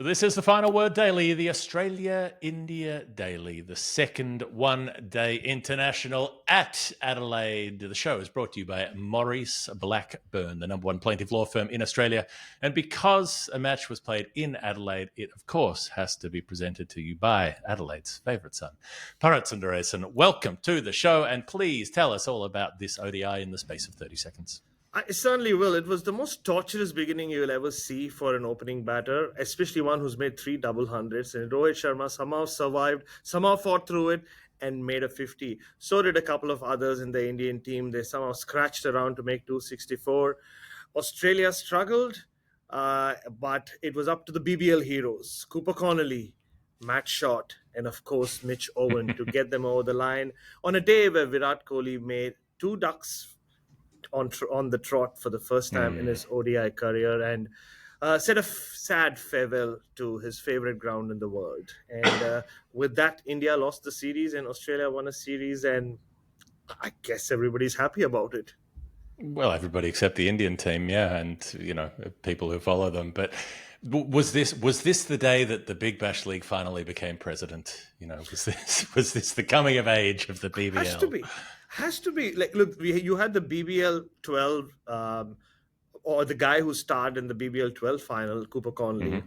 This is the Final Word Daily, the Australia-India Daily, the second one-day international at Adelaide. The show is brought to you by Maurice Blackburn, the number one plaintiff law firm in Australia. And because a match was played in Adelaide, it, of course, has to be presented to you by Adelaide's favourite son, Bharat Sundaresan. Welcome to the show, and please tell us all about this ODI in the space of 30 seconds. I certainly will. It was the most torturous beginning you'll ever see for an opening batter, especially one who's made 3 double hundreds. And Rohit Sharma somehow survived, somehow fought through it, and made a 50. So did a couple of others in the Indian team. They somehow scratched around to make 264. Australia struggled, but it was up to the BBL heroes, Cooper Connolly, Matt Short, and of course Mitch Owen to get them over the line on a day where Virat Kohli made 2 ducks on the trot for the first time in his ODI career, and said a sad farewell to his favorite ground in the world. And with that, India lost the series and Australia won a series, and I guess everybody's happy about it. Well, everybody except the Indian team, yeah, and people who follow them. But was this the day that the Big Bash League finally became president? Was this the coming of age of the BBL? Has to be. Like, look, you had the BBL 12, or the guy who starred in the BBL 12 final, Cooper Connolly,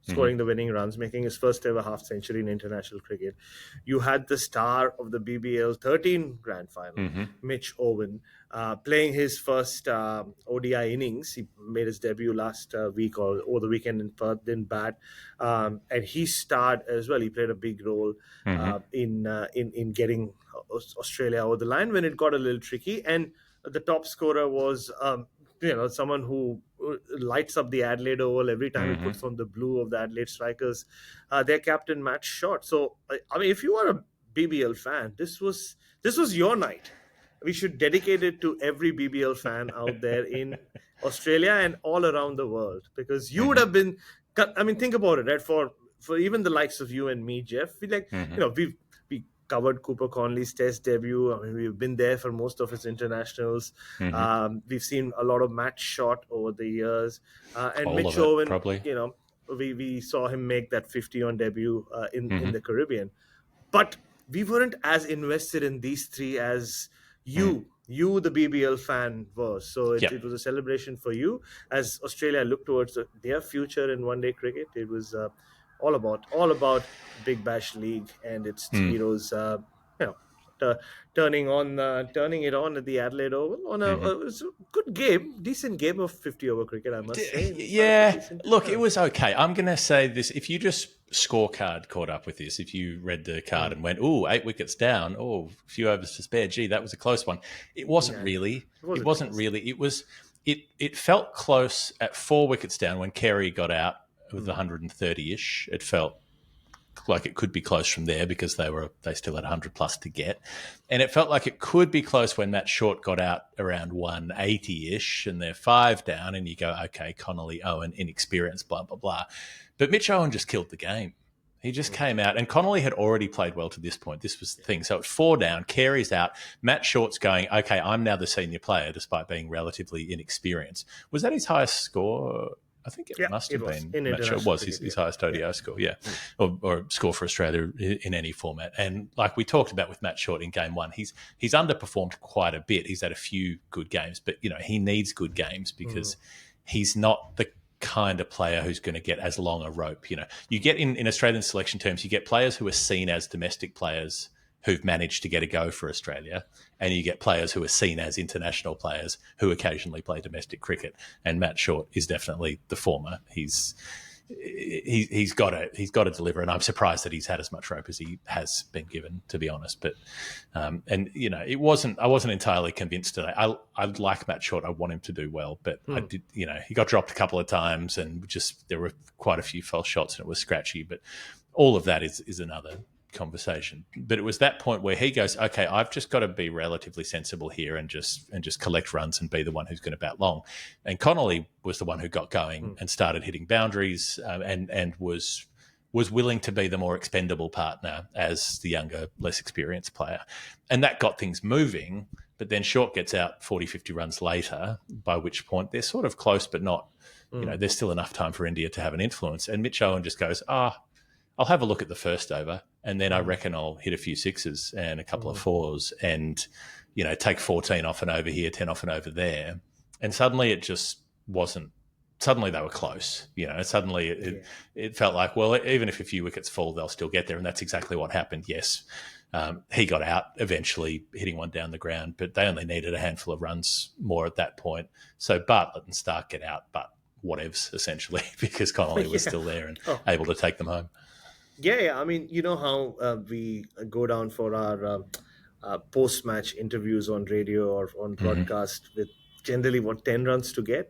scoring the winning runs, making his first ever half century in international cricket. You had the star of the BBL 13 grand final, Mitch Owen, playing his first ODI innings. He made his debut last week or over the weekend in Perth, didn't bat, and he starred as well. He played a big role in getting Australia over the line when it got a little tricky. And the top scorer was someone who lights up the Adelaide Oval every time he puts on the blue of the Adelaide Strikers, their captain Matt Short. So I mean, if you are a BBL fan, this was your night. We should dedicate it to every BBL fan out there in Australia and all around the world, because you would have been, I mean, think about it, right? For even the likes of you and me, Jeff, we covered Cooper Connolly's Test debut. I mean, we've been there for most of his internationals. We've seen a lot of Matt Short over the years, and All Mitch of it, Owen. probably. We saw him make that 50 on debut in the Caribbean, but we weren't as invested in these three as you, the BBL fan, was. So it was a celebration for you as Australia looked towards their future in one-day cricket. It was all about Big Bash League and its heroes, turning it on at the Adelaide Oval on it was a good game, decent game of 50 over cricket, I must say. Yeah, look, it was okay. I'm going to say this: if you just scorecard caught up with this, if you read the card and went, "Oh, 8 wickets down, oh, a few overs to spare, gee, that was a close one," it wasn't really. It wasn't really. It was. It felt close at 4 wickets down when Carey got out with 130-ish. It felt like it could be close from there because they still had 100 plus to get, and it felt like it could be close when Matt Short got out around 180-ish, and they're 5 down, and you go, okay, Connolly, Owen, inexperienced, blah blah blah. But Mitch Owen just killed the game. He just came out, and Connolly had already played well to this point. This was the thing. So it's 4 down, Carey's out, Matt Short's going, okay, I'm now the senior player despite being relatively inexperienced. Was that his highest score? I think it must have been. It was his highest ODI score, or score for Australia in any format. And like we talked about with Matt Short in game 1, he's underperformed quite a bit. He's had a few good games, but he needs good games because he's not the kind of player who's going to get as long a rope. You get in Australian selection terms, you get players who are seen as domestic players who've managed to get a go for Australia, and you get players who are seen as international players who occasionally play domestic cricket. And Matt Short is definitely the former. He's got to deliver, and I'm surprised that he's had as much rope as he has been given, to be honest. But I wasn't entirely convinced today. I like Matt Short. I want him to do well, but I did. He got dropped a couple of times, and there were quite a few false shots, and it was scratchy. But all of that is another conversation. But it was that point where he goes, okay, I've just got to be relatively sensible here and just collect runs and be the one who's going to bat long. And Connolly was the one who got going and started hitting boundaries, and was willing to be the more expendable partner as the younger, less experienced player. And that got things moving. But then Short gets out 40, 50 runs later, by which point they're sort of close but not there's still enough time for India to have an influence. And Mitch Owen just goes, I'll have a look at the first over, and then I reckon I'll hit a few sixes and a couple of fours and, take 14 off and over here, 10 off and over there. And suddenly it just wasn't. Suddenly they were close. Suddenly it felt like, well, even if a few wickets fall, they'll still get there. And that's exactly what happened. Yes, he got out eventually, hitting one down the ground, but they only needed a handful of runs more at that point. So Bartlett and Starc get out, but whatevs, essentially, because Connolly was still there and able to take them home. Yeah. I mean, you know how we go down for our post-match interviews on radio or on broadcast with generally 10 runs to get.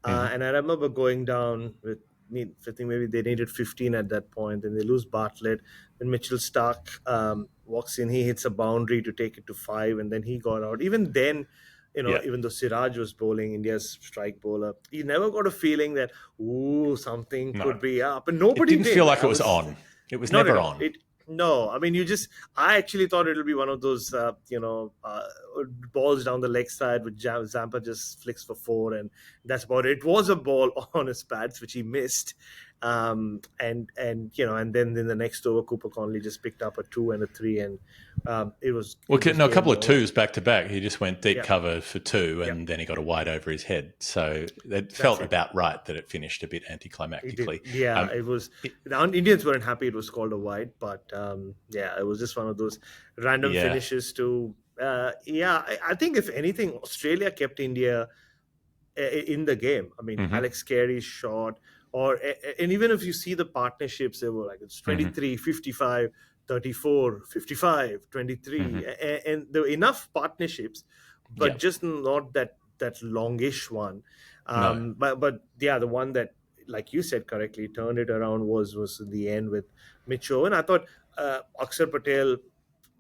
And I remember going down with I think maybe they needed 15 at that point, and they lose Bartlett. Then Mitchell Starc walks in, he hits a boundary to take it to 5, and then he got out. Even then, even though Siraj was bowling, India's strike bowler, you never got a feeling that something could be up, and nobody didn't feel like it was on. It was never on. No, I mean, I actually thought it'll be one of those, balls down the leg side which Zampa just flicks for 4, and that's about it. It was a ball on his pads, which he missed. And then in the next over, Cooper Connolly just picked up a 2 and a 3, and it was... a couple of 2s back to back. He just went deep cover for 2, and then he got a wide over his head. So it felt about right that it finished a bit anticlimactically. It was... The Indians weren't happy it was called a wide, but it was just one of those random finishes to... I think if anything, Australia kept India in the game. I mean, Alex Carey's shot... and even if you see the partnerships, they were like, it's 23, 55, 34, 55, 23. And there were enough partnerships, but just not that longish one. No. But the one that, like you said correctly, turned it around was in the end with Mitch Owen. I thought Akshar Patel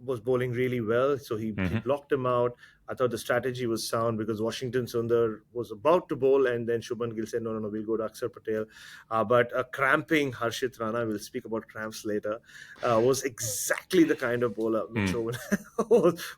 was bowling really well, so he blocked him out. I thought the strategy was sound because Washington Sundar was about to bowl, and then Shubman Gill said, no, we'll go to Akshar Patel. But a cramping Harshit Rana, we'll speak about cramps later, was exactly the kind of bowler Mitch Owen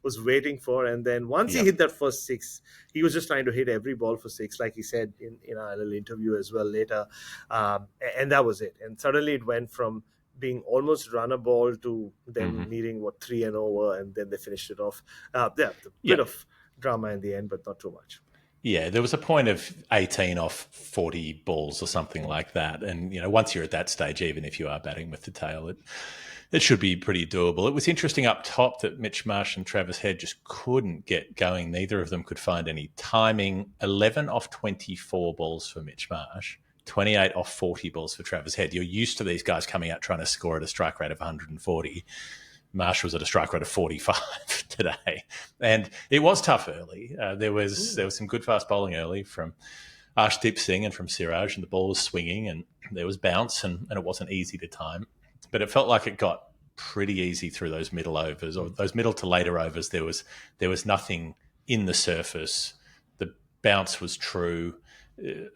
was waiting for. And then once he hit that first 6, he was just trying to hit every ball for 6, like he said in our little interview as well later. And that was it. And suddenly it went from being almost run a ball to them needing 3 and over, and then they finished it off. A bit of drama in the end, but not too much. Yeah, there was a point of 18 off 40 balls or something like that. And, once you're at that stage, even if you are batting with the tail, it should be pretty doable. It was interesting up top that Mitch Marsh and Travis Head just couldn't get going. Neither of them could find any timing. 11 off 24 balls for Mitch Marsh. 28 off 40 balls for Travis Head. You're used to these guys coming out trying to score at a strike rate of 140. Marsh was at a strike rate of 45 today. And it was tough early. There was some good fast bowling early from Arshdeep Singh and from Siraj, and the ball was swinging and there was bounce and it wasn't easy to time. But it felt like it got pretty easy through those middle overs, or those middle to later overs. There was nothing in the surface. The bounce was true.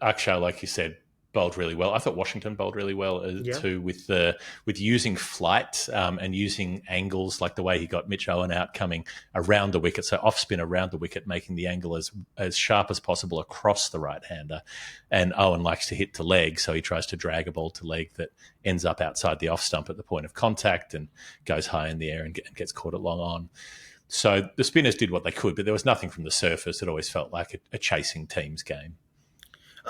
Akshar, like you said, bowled really well. I thought Washington bowled really well too, with using flight and using angles, like the way he got Mitch Owen out coming around the wicket, so off spin around the wicket, making the angle as sharp as possible across the right-hander. And Owen likes to hit to leg, so he tries to drag a ball to leg that ends up outside the off stump at the point of contact and goes high in the air and gets caught at long on. So the spinners did what they could, but there was nothing from the surface. It always felt like a chasing team's game.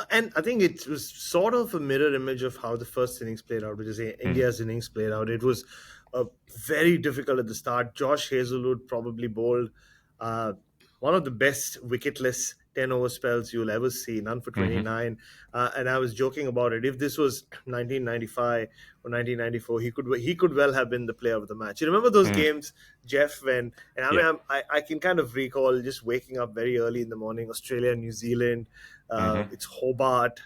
And I think it was sort of a mirror image of how the first innings played out, which is India's innings played out. It was very difficult at the start. Josh Hazlewood probably bowled one of the best wicketless 10-over spells you'll ever see, none for 29. And I was joking about it. If this was 1995 or 1994, he could well have been the player of the match. You remember those games, Jeff, I can kind of recall just waking up very early in the morning, Australia, New Zealand, it's Hobart,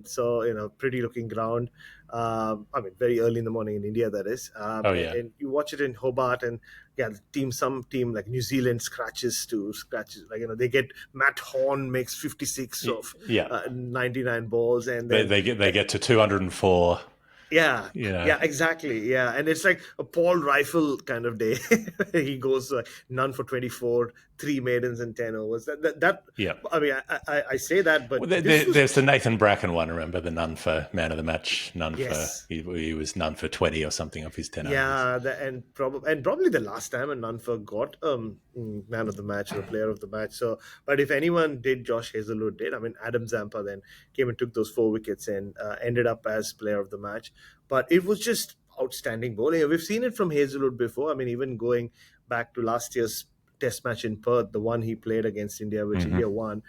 so, pretty looking ground. Very early in the morning in India, that is. And you watch it in Hobart, and some team like New Zealand scratches. They get Matt Horn makes 56 of 99 balls, and then they get to 204. Yeah, You know, yeah, exactly. Yeah, and it's like a Paul Rifle kind of day. He goes none for 24, three maidens and 10 overs. That yeah. I mean, I say that, but Well, this was there's the Nathan Bracken one. Remember the none for man of the match, none for yes. he was none for 20 or something of his 10 overs. Yeah, and probably the last time a Nunfer got man of the match or a player of the match. So, but if anyone did, Josh Hazelwood did. I mean, Adam Zampa then came and took those 4 wickets and ended up as player of the match. But it was just outstanding bowling. We've seen it from Hazelwood before. I mean, even going back to last year's Test match in Perth, the one he played against India, which Hmm. India won.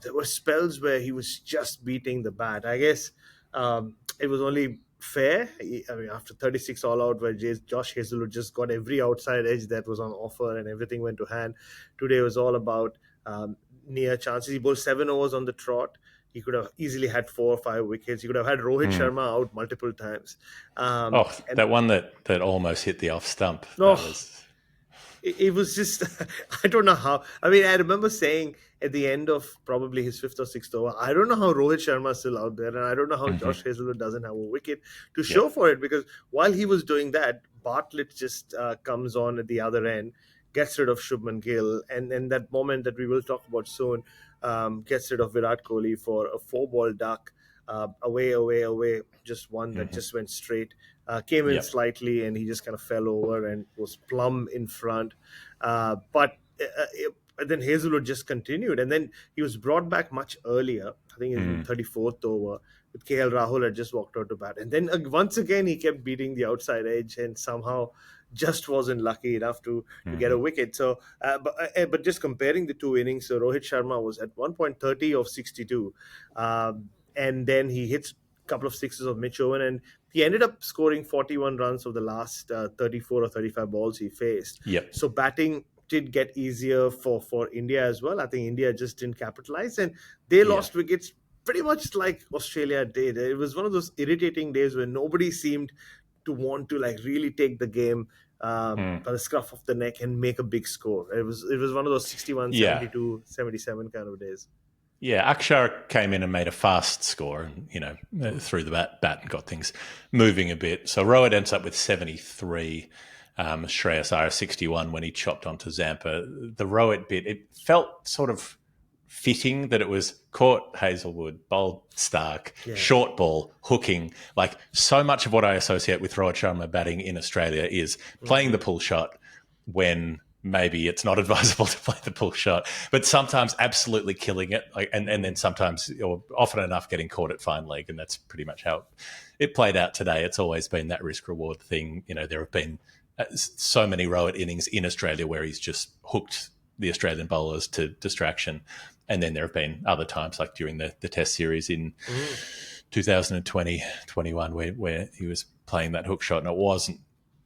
There were spells where he was just beating the bat. I guess it was only fair. I mean, after 36 all out, where Josh Hazelwood just got every outside edge that was on offer and everything went to hand. Today was all about near chances. He bowled 7 overs on the trot. He could have easily had 4 or 5 wickets. He could have had Rohit Mm. Sharma out multiple times. Oh, And that one that almost hit the off stump. That no, was it was just I don't know how. I mean, I remember saying at the end of probably his fifth or sixth over, I don't know how Rohit Sharma is still out there, and I don't know how hmm Josh Hazelwood doesn't have a wicket to yeah. show for it. Because while he was doing that, Bartlett just comes on at the other end, gets rid of Shubman Gill, and that moment that we will talk about soon, gets rid of Virat Kohli for a 4-ball duck. Away, just one that hmm just went straight. Came in Yep. slightly and he just kind of fell over and was plumb in front. But then Hazelwood just continued, and then he was brought back much earlier. I think in Mm. 34th over, with KL Rahul had just walked out to bat, and then once again he kept beating the outside edge and somehow just wasn't lucky enough to get a hmm wicket. So, but just comparing the two innings, so Rohit Sharma was at 1.30 of 62, and then he hits a couple of sixes of Mitch Owen, and he ended up scoring 41 runs of the last 34 or 35 balls he faced. Yep. So batting did get easier for India as well. I think India just didn't capitalize, and they Yeah. lost wickets pretty much like Australia did. It was one of those irritating days where nobody seemed to want to like really take the game Mm. by the scruff of the neck and make a big score. It was one of those 61, Yeah. 72, 77 kind of days. Yeah, Akshar came in and made a fast score, and threw the bat and got things moving a bit. So Rohit ends up with 73. Shreyas Iyer 61 when he chopped onto Zampa. The Rohit bit, it felt sort of fitting that it was caught Hazelwood, bowled Starc, Yeah. short ball, hooking. Like so much of what I associate with Rohit Sharma batting in Australia is playing the pull shot when maybe it's not advisable to play the pull shot, but sometimes absolutely killing it, and then sometimes or often enough getting caught at fine leg, and that's pretty much how it played out today. It's always been that risk reward thing. There have been so many Rohit innings in Australia where he's just hooked the Australian bowlers to distraction, and then there have been other times like during the Test series in 2020, 21, where he was playing that hook shot, and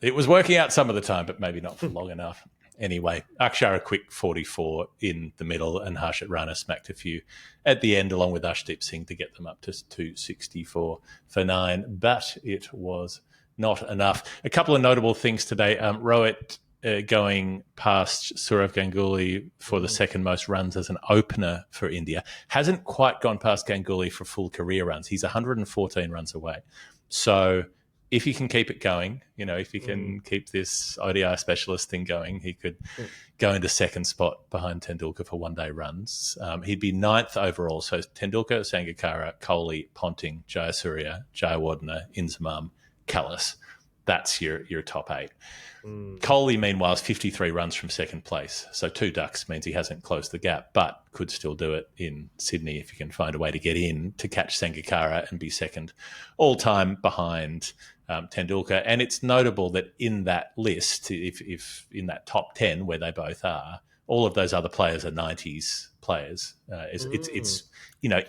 it was working out some of the time, but maybe not for long enough. Anyway, Akshar a quick 44 in the middle, and Harshit Rana smacked a few at the end, along with Ashdeep Singh to get them up to 264 for 9. But it was not enough. A couple of notable things today. Rohit going past Sourav Ganguly for the second most runs as an opener for India. Hasn't quite gone past Ganguly for full career runs. He's 114 runs away. So if he can keep it going, if he can keep this ODI specialist thing going, he could go into second spot behind Tendulkar for one-day runs. He'd be 9th overall. So Tendulkar, Sangakkara, Kohli, Ponting, Jayasuriya, Jayawardene, Inzamam, Callis. That's your top 8. Kohli, meanwhile, is 53 runs from second place. So 2 ducks means he hasn't closed the gap, but could still do it in Sydney if he can find a way to get in to catch Sangakkara and be second all-time behind Tendulkar. And it's notable that in that list, if in that top 10 where they both are, all of those other players are 90s players. It's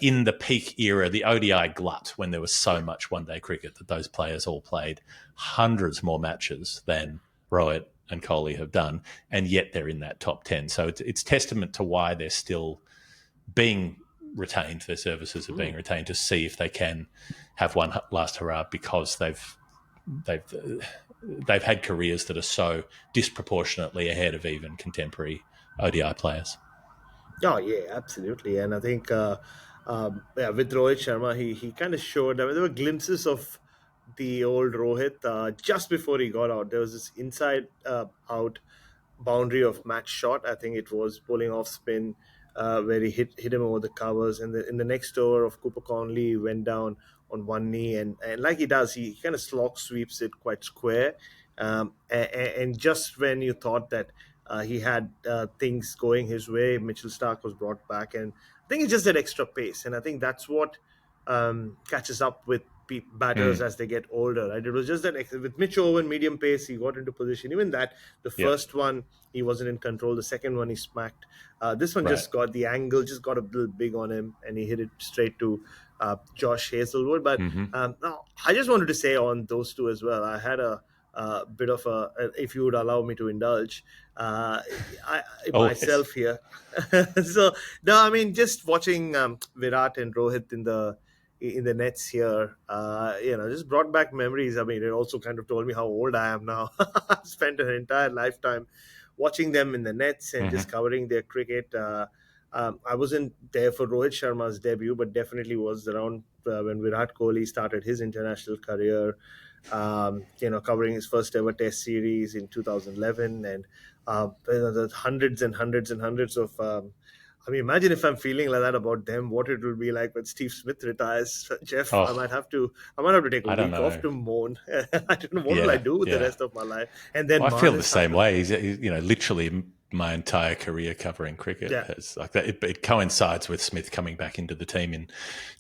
in the peak era, the ODI glut, when there was so much one-day cricket, that those players all played hundreds more matches than Rohit and Kohli have done, and yet they're in that top 10. So it's testament to why they're still being retained, their services are being retained, to see if they can have one last hurrah, because they've had careers that are so disproportionately ahead of even contemporary ODI players. Oh yeah, absolutely. And I think with Rohit Sharma, he kind of showed. I mean, there were glimpses of the old Rohit, just before he got out, there was this inside out boundary of match shot. I think it was pulling off spin where he hit him over the covers. And in the next over of Cooper Connolly, he went down on one knee. And like he does, he kind of slog sweeps it quite square. And just when you thought that he had things going his way, Mitchell Starc was brought back. And I think it's just that extra pace. And I think that's what catches up with batters as they get older. Right? It was just that with Mitch Owen, medium pace, he got into position. Even that, the first one, he wasn't in control. The second one, he smacked. This one just got the angle, just got a little big on him, and he hit it straight to Josh Hazlewood. But now, I just wanted to say on those two as well, I had a bit of if you would allow me to indulge, myself here. So, no, I mean, just watching Virat and Rohit in the nets here, just brought back memories. I mean, it also kind of told me how old I am now. I've spent an entire lifetime watching them in the nets and just covering their cricket. I wasn't there for Rohit Sharma's debut, but definitely was around when Virat Kohli started his international career. Covering his first ever Test series in 2011, and the hundreds and hundreds and hundreds of. I mean, imagine if I'm feeling like that about them, what it will be like when Steve Smith retires. Jeff, I might have to take a week off to mourn. I don't know what will I do with the rest of my life. And then I feel the same way. He's literally my entire career covering cricket. It's like that. It coincides with Smith coming back into the team in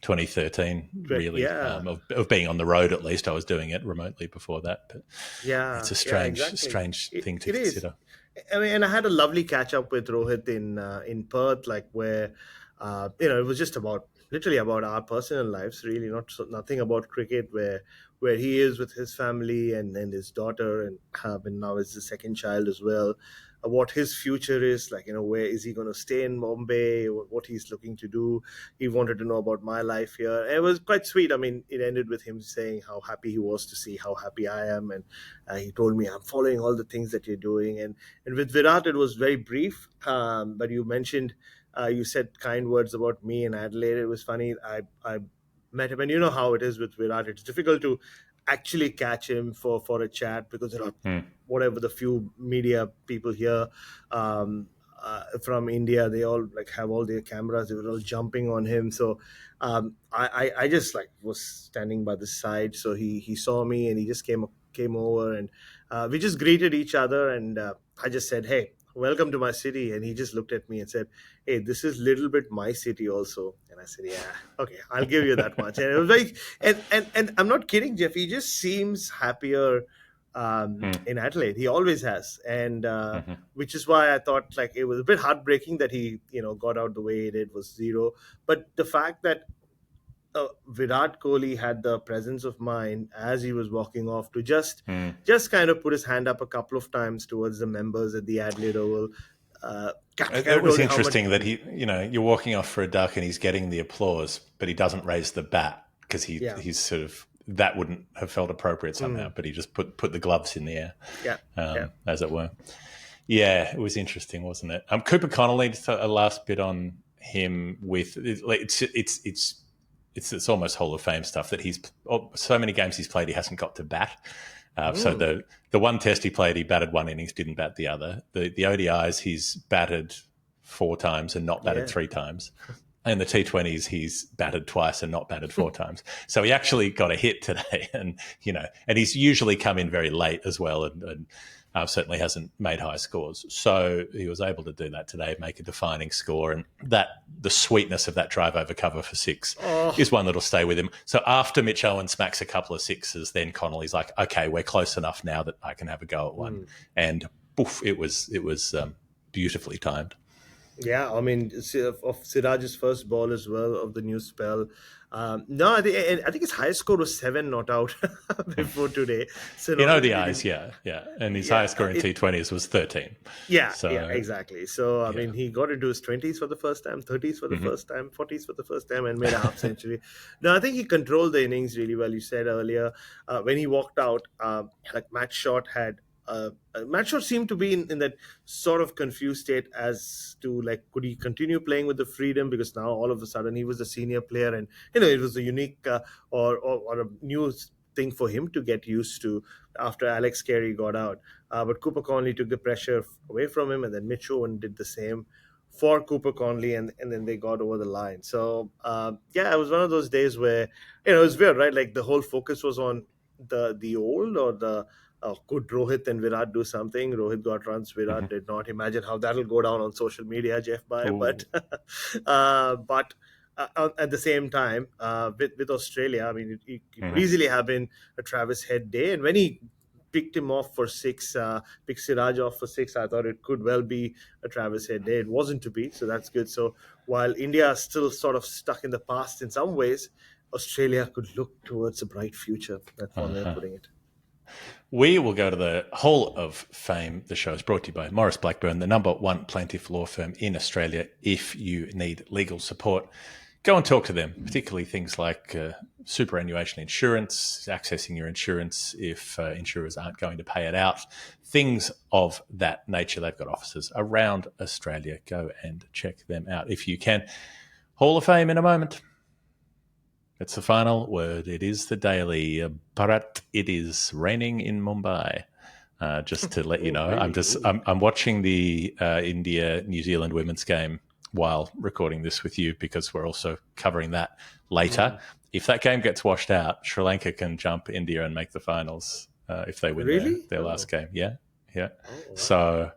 2013. Really, of being on the road at least. I was doing it remotely before that, but it's a strange thing to consider. I mean, and I had a lovely catch up with Rohit in Perth, like where it was just literally about our personal lives, really, nothing about cricket. Where he is with his family and his daughter, and now is the second child as well. What his future is like, where is he going to stay in Bombay? What he's looking to do. He wanted to know about my life here. And it was quite sweet. I mean, it ended with him saying how happy he was to see how happy I am, and he told me, I'm following all the things that you're doing. And with Virat, it was very brief. But you mentioned, you said kind words about me in Adelaide. It was funny. I met him, and you know how it is with Virat. It's difficult to actually catch him for a chat because whatever the few media people here from India, they all have all their cameras. They were all jumping on him. So I just was standing by the side. So he saw me and he just came over, and we just greeted each other, and I just said, "Hey, welcome to my city." And he just looked at me and said, "Hey, this is a little bit my city also." And I said, "Yeah, okay, I'll give you that much." And it was like, and I'm not kidding, Jeff. He just seems happier in Adelaide. He always has. And which is why I thought it was a bit heartbreaking that he, got out the way he did, was zero. But the fact that Virat Kohli had the presence of mind as he was walking off to just kind of put his hand up a couple of times towards the members at the Adelaide Oval. It was interesting that you're walking off for a duck and he's getting the applause, but he doesn't raise the bat because he's sort of, that wouldn't have felt appropriate somehow, but he just put the gloves in the air, as it were. Yeah, it was interesting, wasn't it? Cooper Connolly, just a last bit on him. With it's almost Hall of Fame stuff that so many games he's played, he hasn't got to bat. So the one test he played, he batted one innings, didn't bat the other. The ODIs, he's batted 4 times and not batted 3 times. And the T20s, he's batted twice and not batted 4 times. So he actually got a hit today, and he's usually come in very late as well, and certainly hasn't made high scores. So he was able to do that today, make a defining score, and the sweetness of that drive over cover for 6 is one that'll stay with him. So after Mitch Owen smacks a couple of sixes, then Connolly's like, okay, we're close enough now that I can have a go at one, and poof, it was beautifully timed. Yeah, I mean, of Siraj's first ball as well of the new spell. No, I think his highest score was 7 not out before today. So in ODIs, yeah, and his highest score in T20s was 13. Yeah, exactly. So I mean, he got into his 20s for the first time, 30s for the first time, 40s for the first time, and made a half century. No, I think he controlled the innings really well. You said earlier when he walked out, Matt Short had. Matt Short seemed to be in that sort of confused state as to could he continue playing with the freedom, because now all of a sudden he was a senior player, and it was a unique or a new thing for him to get used to after Alex Carey got out. But Cooper Connolly took the pressure away from him, and then Mitch Owen did the same for Cooper Connolly, and then they got over the line. So it was one of those days where it was weird, right? Like the whole focus was on the old or the could Rohit and Virat do something? Rohit got runs, Virat did not. Imagine how that'll go down on social media, Jeff Bye. But at the same time, with Australia, I mean, it could easily have been a Travis Head day. And when he picked him off for six, picked Siraj off for six, I thought it could well be a Travis Head day. It wasn't to be, so that's good. So while India is still sort of stuck in the past in some ways, Australia could look towards a bright future. That's one way of putting it. We will go to the Hall of Fame. The show is brought to you by Maurice Blackburn, the #1 plaintiff law firm in Australia. If you need legal support, go and talk to them, particularly things like superannuation insurance, accessing your insurance if insurers aren't going to pay it out, things of that nature. They've got offices around Australia. Go and check them out if you can. Hall of Fame in a moment. It's the final word. It is the daily. Bharat, it is raining in Mumbai. Just to let you know, I'm watching the India-New Zealand women's game while recording this with you because we're also covering that later. If that game gets washed out, Sri Lanka can jump India and make the finals if they win their last game. Yeah. Oh, wow. So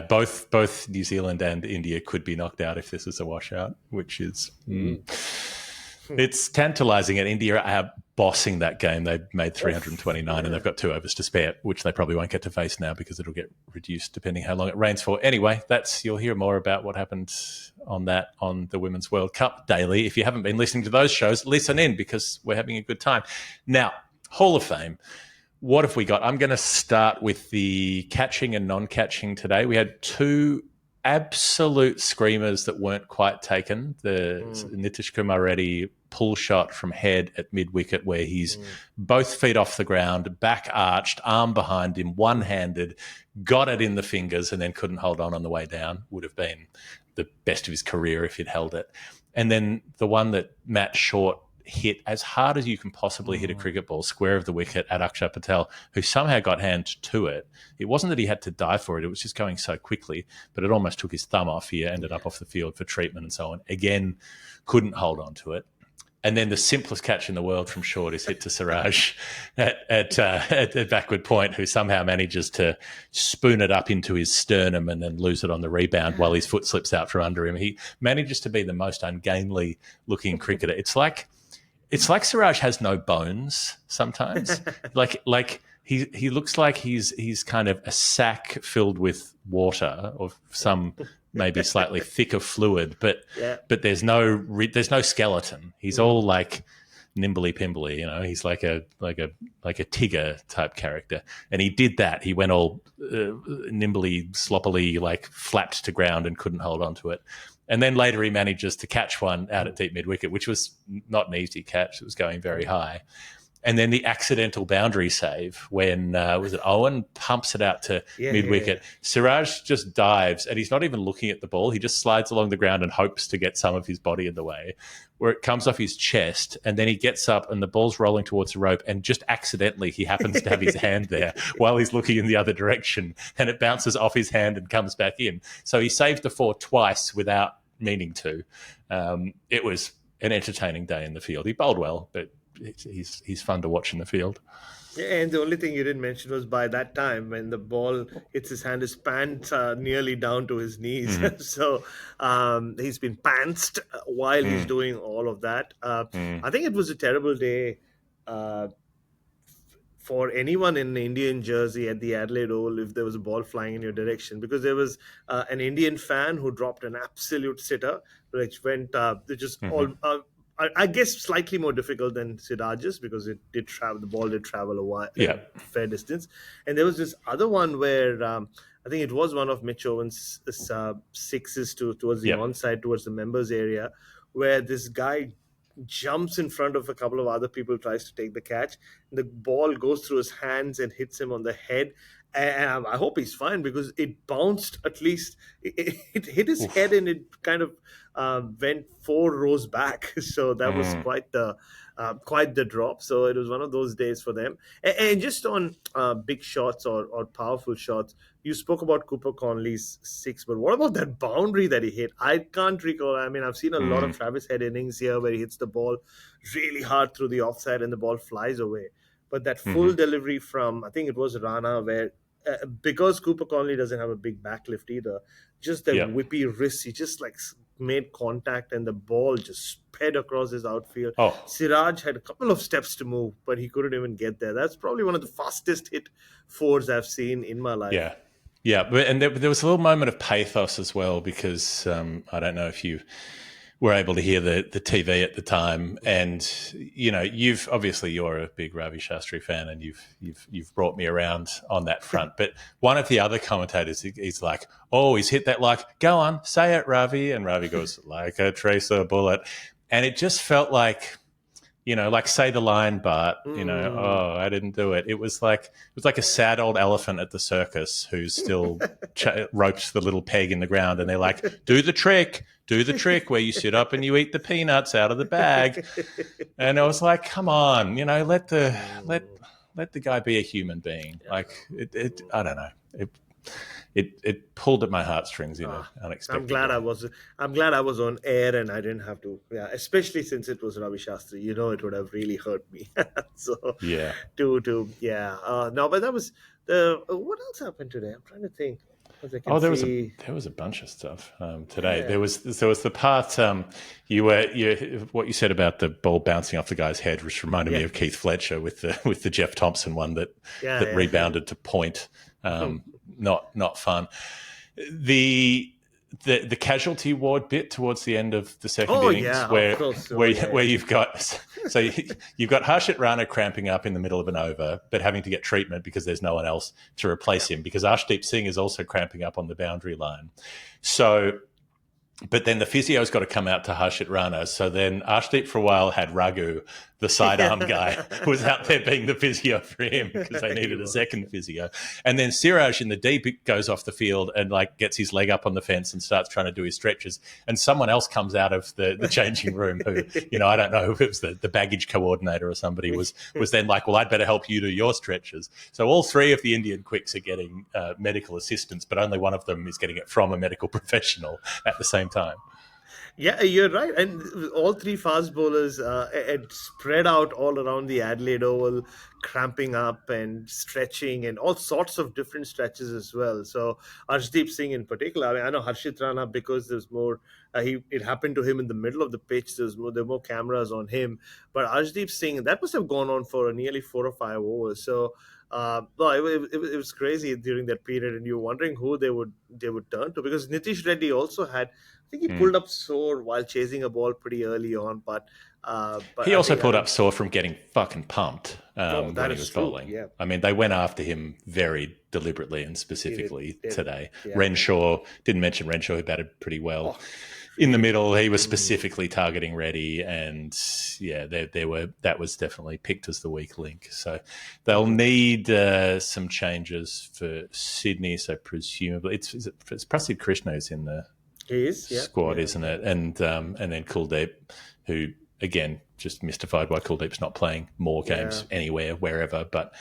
both New Zealand and India could be knocked out if this is a washout, which is... It's tantalising. And India are bossing that game. They made 329 and they've got 2 overs to spare, which they probably won't get to face now because it'll get reduced depending how long it rains for. Anyway, you'll hear more about what happened on that on the Women's World Cup Daily. If you haven't been listening to those shows, listen in because we're having a good time. Now, Hall of Fame. What have we got? I'm going to start with the catching and non-catching today. We had 2 absolute screamers that weren't quite taken. The Nitish Kumar Reddy pull shot from Head at mid-wicket where he's both feet off the ground, back arched, arm behind him, one-handed, got it in the fingers and then couldn't hold on the way down. Would have been the best of his career if he'd held it. And then the one that Matt Short hit as hard as you can possibly hit a cricket ball, square of the wicket at Akshar Patel, who somehow got hand to it. It wasn't that he had to dive for it. It was just going so quickly, but it almost took his thumb off. He ended up off the field for treatment and so on. Again, couldn't hold on to it. And then the simplest catch in the world from Short is hit to Siraj at backward point, who somehow manages to spoon it up into his sternum and then lose it on the rebound while his foot slips out from under him. He manages to be the most ungainly looking cricketer. It's like Siraj has no bones sometimes. like he looks like he's kind of a sack filled with water or some maybe slightly thicker fluid, but there's no skeleton. He's all like nimbly pimbly, you know. He's like a Tigger type character, and he did that. He went all nimbly, sloppily, like flapped to ground and couldn't hold on to it. And then later he manages to catch one out at deep mid-wicket, which was not an easy catch. It was going very high. And then the accidental boundary save when, was it Owen, pumps it out to mid-wicket. Yeah. Siraj just dives, and he's not even looking at the ball. He just slides along the ground and hopes to get some of his body in the way, where it comes off his chest, and then he gets up and the ball's rolling towards the rope, and just accidentally he happens to have his hand there while he's looking in the other direction, and it bounces off his hand and comes back in. So he saved the 4 twice without meaning to. It was an entertaining day in the field. He bowled well, but he's fun to watch in the field. Yeah, and the only thing you didn't mention was by that time when the ball hits his hand, his pants are nearly down to his knees. So he's been pantsed while he's doing all of that. I think it was a terrible day for anyone in the Indian jersey at the Adelaide Oval if there was a ball flying in your direction, because there was an Indian fan who dropped an absolute sitter, which went I guess slightly more difficult than Siraj's because it did travel. The ball did travel a while, a fair distance. And there was this other one where I think it was one of Mitch Owen's sixes towards the onside, towards the members area, where this guy jumps in front of a couple of other people, tries to take the catch. The ball goes through his hands and hits him on the head. And I hope he's fine because it bounced at least. It hit his head and it kind of went 4 rows back. So that was quite the quite the drop. So it was one of those days for them. And just on big shots or powerful shots, you spoke about Cooper Connolly's six, but what about that boundary that he hit? I can't recall. I mean, I've seen a lot of Travis Head innings here where he hits the ball really hard through the offside and the ball flies away. But that full delivery from, I think it was Rana, where because Cooper Connolly doesn't have a big backlift either, just that whippy wrist, he just like made contact and the ball just sped across his outfield. Siraj had a couple of steps to move, but he couldn't even get there. That's probably one of the fastest hit fours I've seen in my life. Yeah, and there was a little moment of pathos as well because I don't know if you were able to hear the TV at the time, and you're a big Ravi Shastri fan, and you've brought me around on that front. But one of the other commentators, he's like, "Oh, he's hit that like, go on, say it, Ravi," and Ravi goes, "Like a tracer bullet," and it just felt like, like say the line, Bart, oh, I didn't do it. It was like a sad old elephant at the circus who's still ropes the little peg in the ground, and they're like, do the trick where you sit up and you eat the peanuts out of the bag. And I was like, come on, let the guy be a human being. Like I don't know. It pulled at my heartstrings in an unexpected I'm glad way. I'm glad I was on air and I didn't have to. Yeah, especially since it was Ravi Shastri. It would have really hurt me. So yeah. No, but that was the. What else happened today? I'm trying to think. There was a bunch of stuff today. Yeah. There was the part what you said about the ball bouncing off the guy's head, which reminded me of Keith Fletcher with the Jeff Thompson one that rebounded to point. Not fun. The casualty ward bit towards the end of the second innings, where you've got Harshit Rana cramping up in the middle of an over, but having to get treatment because there's no one else to replace him, because Arshdeep Singh is also cramping up on the boundary line. So, but then the physio's got to come out to Harshit Rana. So then Arshdeep for a while had Raghu, the sidearm guy, who was out there being the physio for him because they needed a second physio. And then Siraj in the deep goes off the field and like gets his leg up on the fence and starts trying to do his stretches. And someone else comes out of the changing room who, I don't know if it was the baggage coordinator or somebody was then like, well, I'd better help you do your stretches. So all three of the Indian quicks are getting medical assistance, but only one of them is getting it from a medical professional at the same time. Yeah, you're right. And all three fast bowlers had spread out all around the Adelaide Oval, cramping up and stretching and all sorts of different stretches as well. So Arshdeep Singh in particular, I know Harshit Rana, because there's more, it happened to him in the middle of the pitch. There were more cameras on him. But Arshdeep Singh, that must have gone on for nearly 4 or 5 overs. So it was crazy during that period, and you're wondering who they would turn to, because Nitish Reddy also had, I think he pulled up sore while chasing a ball pretty early on, but he also pulled up sore from getting fucking pumped when he was true. bowling. Yeah. I mean, they went after him very deliberately and specifically today. Yeah. Renshaw, didn't mention Renshaw, who batted pretty well. In the middle, he was specifically targeting Reddy, and that was definitely picked as the weak link. So they'll need some changes for Sydney. So presumably, it's Prasidh Krishna who's in the squad, isn't it? And then Kuldeep, who again just mystified why Kuldeep's not playing more games anywhere, wherever, but.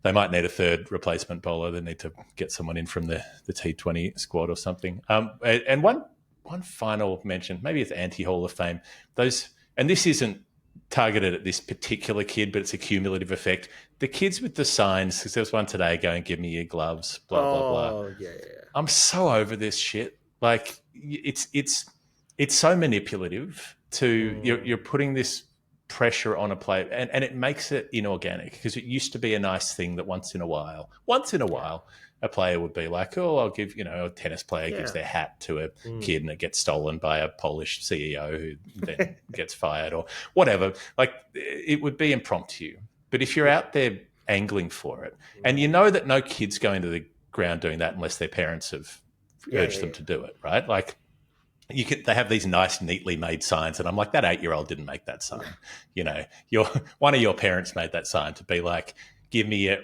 They might need a third replacement bowler. They need to get someone in from the T20 squad or something. And one final mention, maybe it's anti-Hall of Fame. And this isn't targeted at this particular kid, but it's a cumulative effect. The kids with the signs, because there was one today going, "Give me your gloves," blah, blah, blah. Yeah. I'm so over this shit. Like, it's so manipulative you're putting this pressure on a player, and it makes it inorganic, because it used to be a nice thing that once in a while a player would be like, oh, I'll give, a tennis player gives their hat to a kid and it gets stolen by a Polish CEO who then gets fired or whatever. Like, it would be impromptu. But if you're out there angling for it, and that no kid's going to the ground doing that unless their parents have urged them to do it, right? Like, they have these nice, neatly made signs, and I'm like, that 8-year-old didn't make that sign. One of your parents made that sign to be like, give me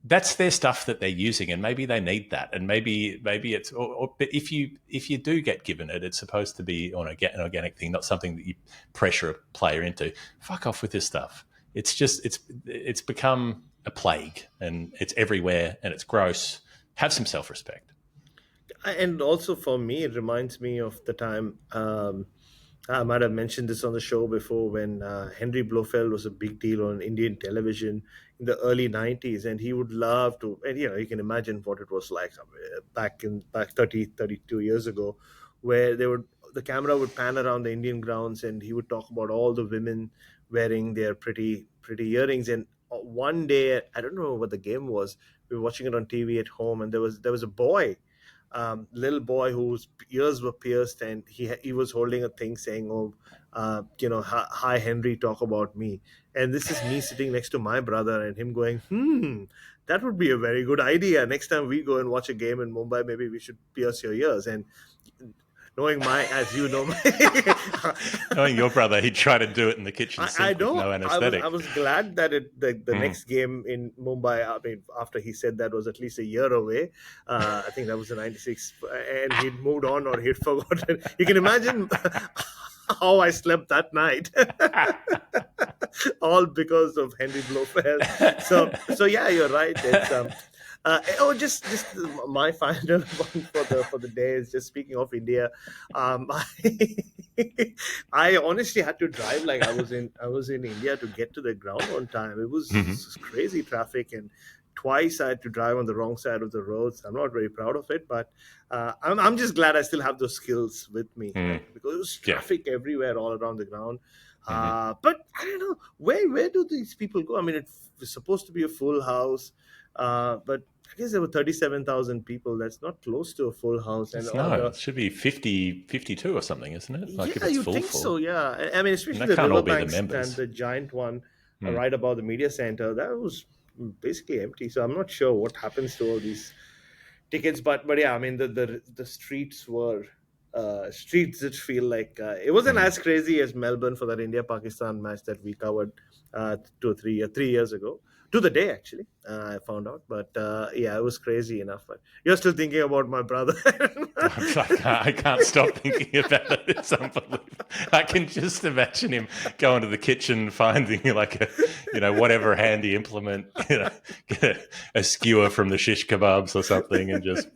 that's their stuff that they're using, and maybe they need that, and maybe it's. But if you do get given it, it's supposed to be an organic thing, not something that you pressure a player into. Fuck off with this stuff. It's just it's become a plague, and it's everywhere, and it's gross. Have some self-respect. And also for me, it reminds me of the time. I might have mentioned this on the show before when Henry Blofeld was a big deal on Indian television in the early 90s, and he would love to, and you can imagine what it was like back 32 years ago, where the camera would pan around the Indian grounds, and he would talk about all the women wearing their pretty earrings. And one day, I don't know what the game was, we were watching it on TV at home, and there was a boy, little boy whose ears were pierced, and he was holding a thing saying, "Oh, hi Henry, talk about me." And this is me sitting next to my brother, and him going, that would be a very good idea. Next time we go and watch a game in Mumbai, maybe we should pierce your ears. And knowing as you know, knowing your brother, he'd try to do it in the kitchen sink I with no anesthetic. I was glad that the next game in Mumbai, I mean, after he said that, was at least a year away. I think that was the 96, and he'd moved on or he'd forgotten. You can imagine how I slept that night. All because of Henry Blofeld. So yeah, you're right. It's just my final one for the day is just speaking of India. I honestly had to drive like I was in India to get to the ground on time. It was crazy traffic, and twice I had to drive on the wrong side of the roads. I'm not very proud of it, but I'm just glad I still have those skills with me, right? Because it was traffic everywhere all around the ground. But I don't know, where do these people go? I mean, it was supposed to be a full house, but I guess there were 37,000 people. That's not close to a full house. And it should be 50, 52 or something, isn't it? Like if it's you think full. So, yeah. I mean, especially the Riverbank stand, the giant one right above the media center, that was basically empty. So I'm not sure what happens to all these tickets. But yeah, I mean, the streets were... streets did feel like it wasn't as crazy as Melbourne for that India-Pakistan match that we covered 3 years ago. To the day, actually, I found out. But yeah, it was crazy enough. But you're still thinking about my brother. I can't stop thinking about it. It's unbelievable. I can just imagine him going to the kitchen, finding like whatever handy implement, get a skewer from the shish kebabs or something, and just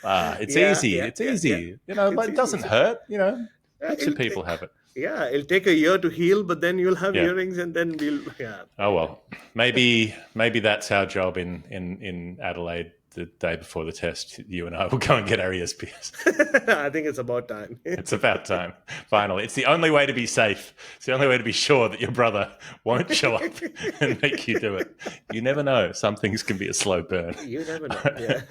it's easy. It's easy. But it doesn't hurt. Heaps of people have it. Yeah, it'll take a year to heal, but then you'll have earrings, and then we'll. Yeah. Oh well, maybe that's our job in Adelaide the day before the test. You and I will go and get our ears pierced. I think it's about time. It's about time. Finally, it's the only way to be safe. It's the only way to be sure that your brother won't show up and make you do it. You never know. Some things can be a slow burn. You never know. Yeah.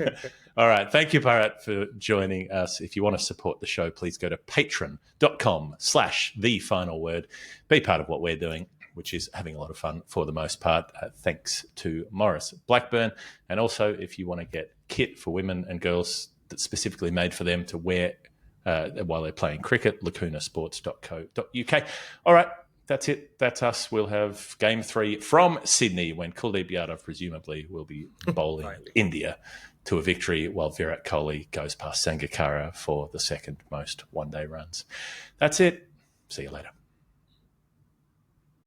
All right. Thank you, Bharat, for joining us. If you want to support the show, please go to patreon.com/thefinalword. Be part of what we're doing, which is having a lot of fun for the most part. Thanks to Maurice Blackburn. And also, if you want to get kit for women and girls that's specifically made for them to wear while they're playing cricket, lacunasports.co.uk. All right. That's it. That's us. We'll have Game 3 from Sydney when Kuldeep Yadav presumably will be bowling India to a victory while Virat Kohli goes past Sangakkara for the second most one-day runs. That's it. See you later.